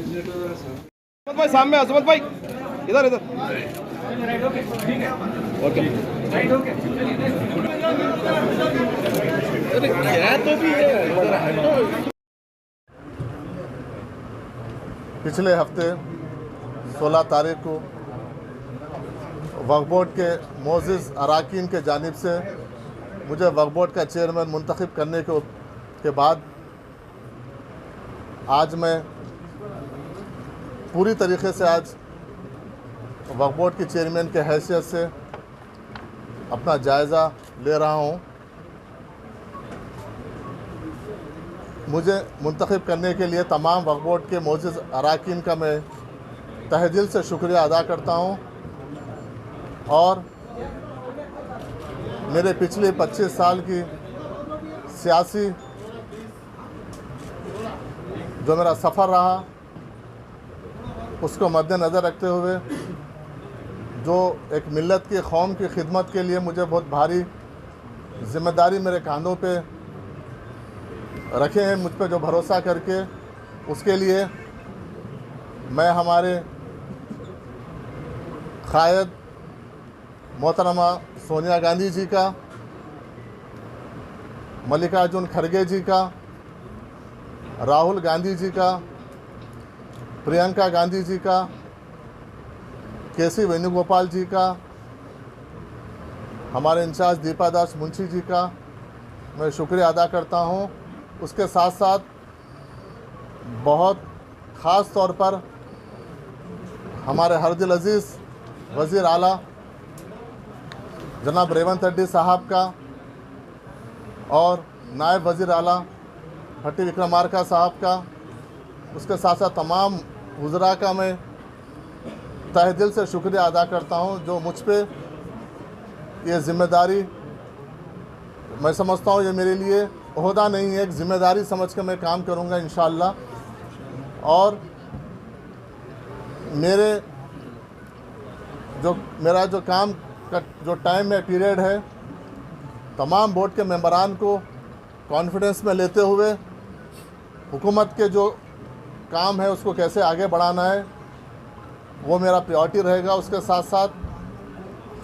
भाई सामने आ, सुमत भाई इधर इधर। ओके अरे क्या तो भी है, इधर हटो। पिछले हफ्ते 16 तारीख को वक्फ बोर्ड के मोअज़्ज़िज़ अरकान के जानिब से मुझे वक्फ बोर्ड का चेयरमैन मुंतखब करने के बाद आज मैं पूरी तरीके से आज वक्फ बोर्ड के चेयरमैन के हैसियत से अपना जायज़ा ले रहा हूँ। मुझे मुंतखब करने के लिए तमाम वक्फ बोर्ड के मोअज़्ज़िज़ अरकान का मैं तहे दिल से शुक्रिया अदा करता हूँ और मेरे पिछले 25 साल की सियासी जो मेरा सफ़र रहा उसको मद्देनज़र रखते हुए जो एक मिल्लत की कौम की खिदमत के लिए मुझे बहुत भारी ज़िम्मेदारी मेरे कांधों पे रखे हैं, मुझ पे जो भरोसा करके, उसके लिए मैं हमारे क़ायद मोहतरमा सोनिया गांधी जी का, मल्लिकार्जुन खड़गे जी का, राहुल गांधी जी का, प्रियंका गांधी जी का, केसी वेणुगोपाल जी का, हमारे इंचार्ज दीपा दास मुंशी जी का मैं शुक्रिया अदा करता हूँ। उसके साथ साथ बहुत ख़ास तौर पर हमारे हरदिल अज़ीज़ वज़ीर आला जनाब रेवंत रेड्डी साहब का और नायब वज़ीर आला भट्टी विक्रमार्का साहब का, उसके साथ साथ तमाम वज़रा का मैं तहे दिल से शुक्रिया अदा करता हूं जो मुझ पे ये ज़िम्मेदारी, मैं समझता हूं ये मेरे लिए ओहदा नहीं है, एक ज़िम्मेदारी समझ कर मैं काम करूंगा इंशाअल्लाह। और मेरा जो काम का जो टाइम में पीरियड है, तमाम बोर्ड के मेंबरान को कॉन्फिडेंस में लेते हुए हुकूमत के जो काम है उसको कैसे आगे बढ़ाना है वो मेरा प्रायोरिटी रहेगा। उसके साथ साथ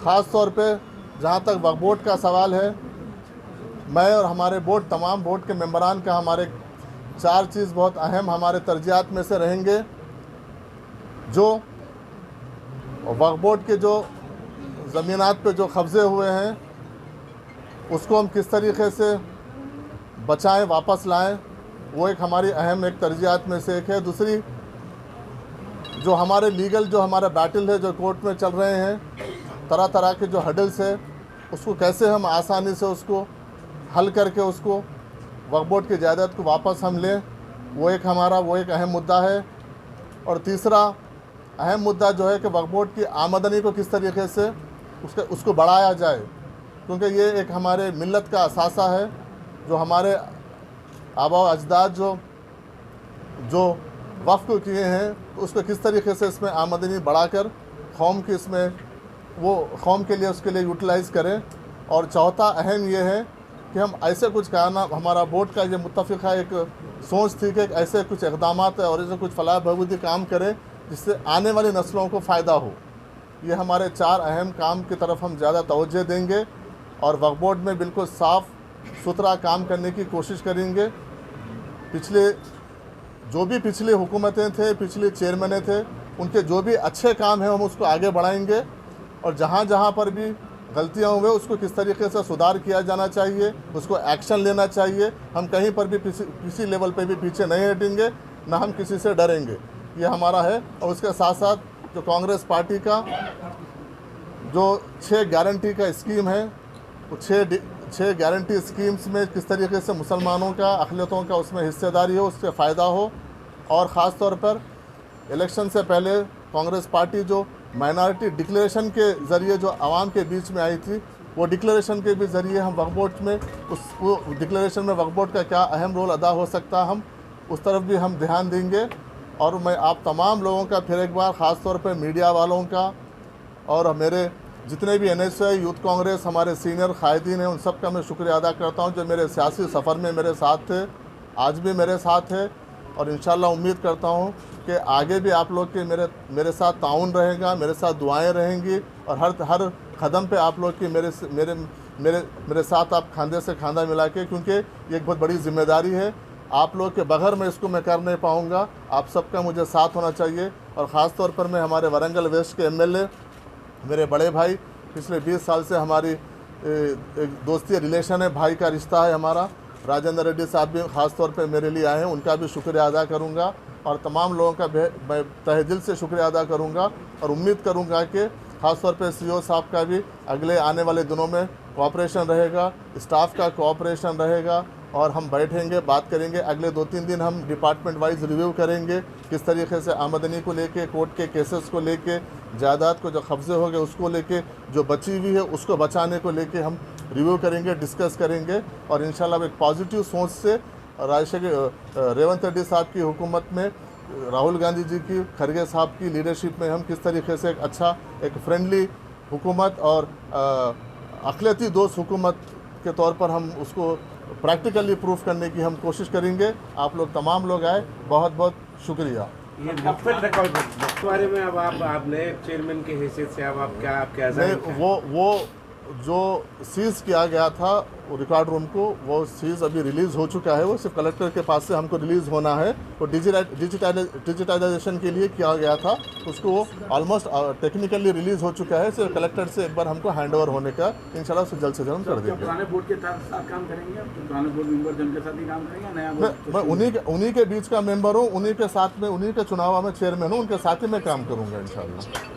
ख़ास तौर पे जहाँ तक वक्फ बोर्ड का सवाल है, मैं और हमारे बोर्ड, तमाम बोर्ड के मेंबरान का हमारे 4 चीज़ बहुत अहम हमारे तरजीहात में से रहेंगे। जो वक्फ बोर्ड के जो ज़मीनात पे जो कब्ज़े हुए हैं उसको हम किस तरीके से बचाएं, वापस लाएं, वो एक हमारी अहम एक तरजीहात में से एक है। दूसरी, जो हमारे लीगल जो हमारा बैटल है जो कोर्ट में चल रहे हैं, तरह तरह के जो हडल्स है, उसको कैसे हम आसानी से उसको हल करके उसको वक्फ बोर्ड की जायदाद को वापस हम लें, वो एक अहम मुद्दा है। और तीसरा अहम मुद्दा जो है कि वक्फ बोर्ड की आमदनी को किस तरीके से उसको बढ़ाया जाए, क्योंकि ये एक हमारे मिल्लत का असासा है। जो हमारे आबा अजदाद जो वक्फ को किए हैं, तो उसको किस तरीके से इसमें आमदनी बढ़ाकर कौम की इसमें वो कौम के लिए उसके लिए यूटिलाइज़ करें। और चौथा अहम ये है कि हम ऐसे कुछ कहना, हमारा बोर्ड का ये मुत्तफ़िक़ा एक सोच थी कि ऐसे कुछ इक़दामात और ऐसे कुछ फलाह बहबूदी काम करें जिससे आने वाली नस्लों को फ़ायदा हो। ये हमारे 4 अहम काम की तरफ हम ज़्यादा तवज्जो देंगे और वक्फ बोर्ड में बिल्कुल साफ़ सुथरा काम करने की कोशिश करेंगे। पिछली हुकूमतें थे, पिछले चेयरमैन थे, उनके जो भी अच्छे काम हैं हम उसको आगे बढ़ाएंगे और जहाँ जहाँ पर भी गलतियाँ हुए उसको किस तरीके से सुधार किया जाना चाहिए, उसको एक्शन लेना चाहिए। हम कहीं पर भी किसी लेवल पे भी पीछे नहीं हटेंगे, ना हम किसी से डरेंगे, ये हमारा है। और उसके साथ साथ जो कांग्रेस पार्टी का जो 6 गारंटी का स्कीम है, वो 6 गारंटी स्कीम्स में किस तरीके से मुसलमानों का, अक़लियतों का उसमें हिस्सेदारी हो, उससे फ़ायदा हो। और ख़ास तौर पर इलेक्शन से पहले कांग्रेस पार्टी जो माइनॉरिटी डिक्लेरेशन के ज़रिए जो आवाम के बीच में आई थी, वो डिक्लेरेशन के भी ज़रिए हम वक्फ बोर्ड में वो डिक्लेरेशन में वक्फ बोर्ड का क्या अहम रोल अदा हो सकता है, हम उस तरफ भी हम ध्यान देंगे। और मैं आप तमाम लोगों का फिर एक बार ख़ास तौर पर मीडिया वालों का और मेरे जितने भी NSY यूथ कांग्रेस हमारे सीनियर कायदीन हैं, उन सब का मैं शुक्रिया अदा करता हूं जो मेरे सियासी सफ़र में मेरे साथ थे, आज भी मेरे साथ है। और इंशाअल्लाह उम्मीद करता हूं कि आगे भी आप लोग के मेरे साथ ताउन रहेगा, मेरे साथ दुआएं रहेंगी और हर कदम पे आप लोग की मेरे साथ आप खांधे से खांधा मिला के, क्योंकि ये एक बहुत बड़ी जिम्मेदारी है। आप लोग के बगैर मैं इसको मैं कर नहीं पाऊँगा, आप सबका मुझे साथ होना चाहिए। और ख़ास तौर पर मैं हमारे वरंगल वेस्ट के MLA मेरे बड़े भाई, पिछले 20 साल से हमारी एक दोस्ती रिलेशन है, भाई का रिश्ता है हमारा। राजेंद्र रेड्डी साहब भी ख़ास तौर पे मेरे लिए आए हैं, उनका भी शुक्रिया अदा करूंगा और तमाम लोगों का मैं तहे दिल से शुक्रिया अदा करूंगा और उम्मीद करूंगा कि ख़ास तौर पे CEO साहब का भी अगले आने वाले दिनों में कोऑपरेशन रहेगा, स्टाफ का कोऑपरेशन रहेगा और हम बैठेंगे, बात करेंगे। अगले 2-3 दिन हम डिपार्टमेंट वाइज रिव्यू करेंगे, किस तरीके से आमदनी को लेके, कोर्ट के केसेस को लेके, जायदाद को जो कब्जे हो गए उसको लेके, जो बची हुई है उसको बचाने को लेके हम रिव्यू करेंगे, डिस्कस करेंगे और इंशाल्लाह एक पॉजिटिव सोच से रेवंत रेड्डी साहब की हुकूमत में, राहुल गांधी जी की, खरगे साहब की लीडरशिप में हम किस तरीके से एक अच्छा, एक फ्रेंडली हुकूमत और अक़लियती दोस्त हुकूमत के तौर पर हम उसको प्रैक्टिकली प्रूफ करने की हम कोशिश करेंगे। आप लोग तमाम लोग आए, बहुत बहुत शुक्रिया। ये बारे में अब आप नए चेयरमैन के हैसियत से अब आप क्या नहीं, वो जो सीज़ किया गया था वो रिकॉर्ड रूम को, वो सीज़ अभी रिलीज़ हो चुका है। वो सिर्फ कलेक्टर के पास से हमको रिलीज़ होना है। वो डिजिटाइजेशन के लिए किया गया था, उसको वो ऑलमोस्ट टेक्निकली रिलीज़ हो चुका है। सिर्फ कलेक्टर से एक बार हमको हैंडओवर होने का इंशाल्लाह से जल्द कर देंगे। पुराने बोर्ड के साथ काम करेंगे, पुराने बोर्ड मेंबर जन के साथ ही काम करेंगे, नया बोर्ड? मैं उन्हीं के बीच का मेंबर हूँ, उन्हीं के साथ में, उन्हीं के चुनाव में चेयरमैन हूँ, उनके साथ ही मैं काम करूँगा इंशाल्लाह।